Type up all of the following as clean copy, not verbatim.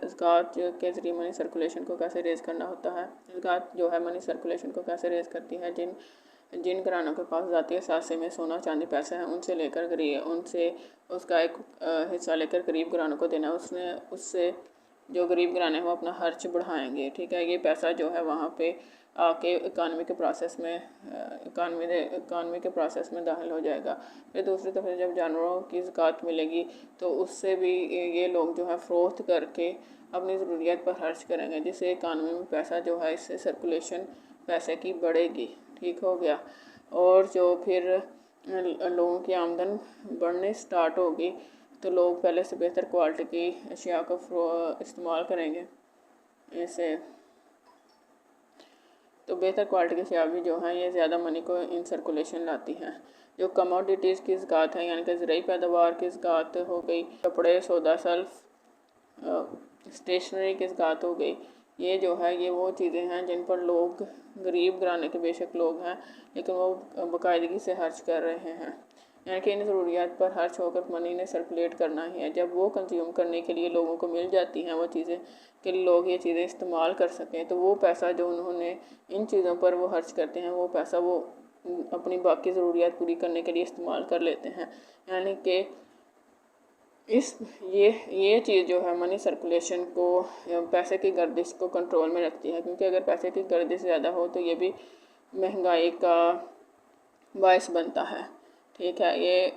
ज़कात के ज़रिए मनी सर्कुलेशन को कैसे रेज़ करना होता है। ज़कात जो है मनी सर्कुलेशन को कैसे रेज़ करती है। जिन घरानों के पास ज़ाती असासे में सोना चांदी पैसा है उनसे उसका एक हिस्सा लेकर गरीब घरानों को देना। उससे जो गरीब घराने हैं वो अपना खर्च बढ़ाएंगे। ठीक है, ये पैसा जो है वहाँ पे आके इकानमी के प्रोसेस में दाखिल हो जाएगा। फिर दूसरी तरफ जब जानवरों की ज़कात मिलेगी तो उससे भी ये लोग जो है फ़रोख्त करके अपनी ज़रूरियात पर खर्च करेंगे, जिससे इकानमी में पैसा जो है इससे सर्कुलेशन पैसे की बढ़ेगी। ठीक हो गया। और जो फिर लोगों की आमदन बढ़ने स्टार्ट होगी तो लोग पहले से बेहतर क्वालिटी की अशिया को इस्तेमाल करेंगे। ऐसे तो बेहतर क्वालिटी की अशिया भी जो हैं ये ज़्यादा मनी को इन सर्कुलेशन लाती हैं। जो कमोडिटीज़ की ज़कात है यानी कि ज़रूरी पैदावार की ज़कात हो गई, कपड़े, सौदा, सल्फ, स्टेशनरी की ज़कात हो गई, ये जो है ये वो चीज़ें हैं जिन पर लोग गरीब घराने के बेशक लोग हैं लेकिन वो बाकायदगी से खर्च कर रहे हैं। यानी कि इन ज़रूरियात पर खर्च होकर मनी ने सर्कुलेट करना ही है। जब वो कंज्यूम करने के लिए लोगों को मिल जाती हैं वो चीज़ें कि लोग ये चीज़ें इस्तेमाल कर सकें, तो वो पैसा जो उन्होंने इन चीज़ों पर वो खर्च करते हैं वो पैसा वो अपनी बाकी ज़रूरियात पूरी करने के लिए इस्तेमाल कर लेते हैं। यानी कि ये चीज़ जो है मनी सर्कुलेशन को, पैसे की गर्दिश को कंट्रोल में रखती है। क्योंकि अगर पैसे की गर्दिश ज़्यादा हो तो ये भी महंगाई का बायस बनता है। ठीक है, ये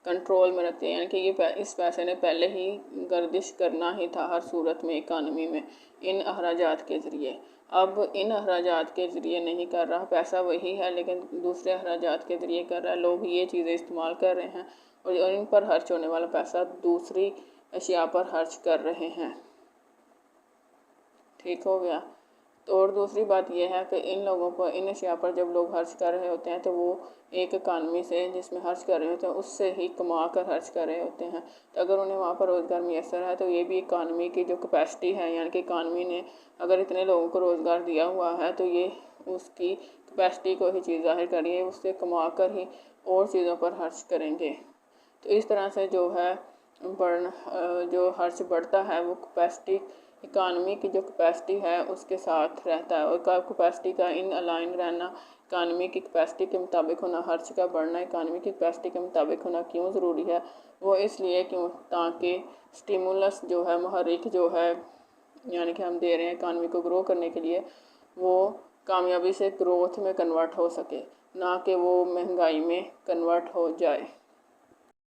कंट्रोल में रखते हैं। यानी कि इस पैसे ने पहले ही गर्दिश करना ही था हर सूरत में इकानमी में इन अखराजात के ज़रिए। अब इन अखराजात के ज़रिए नहीं कर रहा, पैसा वही है लेकिन दूसरे अखराजात के ज़रिए कर रहा है। लोग ये चीज़ें इस्तेमाल कर रहे हैं और इन पर खर्च होने वाला पैसा दूसरी अशिया पर खर्च कर रहे हैं। ठीक हो गया। तो और दूसरी बात यह है कि इन लोगों पर, इन अशिया पर जब लोग खर्च कर रहे होते हैं तो वो एक इकानमी से जिसमें खर्च कर रहे होते हैं उससे ही कमा कर खर्च कर रहे होते हैं। तो अगर उन्हें वहाँ पर रोज़गार मैसर है तो ये भी इकानमी की जो कैपेसिटी है, यानी कि इकानमी ने अगर इतने लोगों को रोज़गार दिया हुआ है तो ये उसकी कैपेसिटी को ही चीज़ ज़ाहिर कर रही है, उससे कमा कर ही और चीज़ों पर खर्च करेंगे। तो इस तरह से जो है जो खर्च बढ़ता है वो कैपेसिटी, इकानमी की जो कैपेसिटी है उसके साथ रहता है। और कैपेसिटी का इन अलाइन रहना, इकानमी की कैपेसिटी के मुताबिक होना, खर्च का बढ़ना इकानमी की कैपेसिटी के मुताबिक होना क्यों ज़रूरी है? वो इसलिए ताकि स्टिमुलस जो है, मुहर्रिक जो है, यानी कि हम दे रहे हैं इकानमी को ग्रो करने के लिए, वो कामयाबी से ग्रोथ में कन्वर्ट हो सके, ना कि वो महंगाई में कन्वर्ट हो जाए।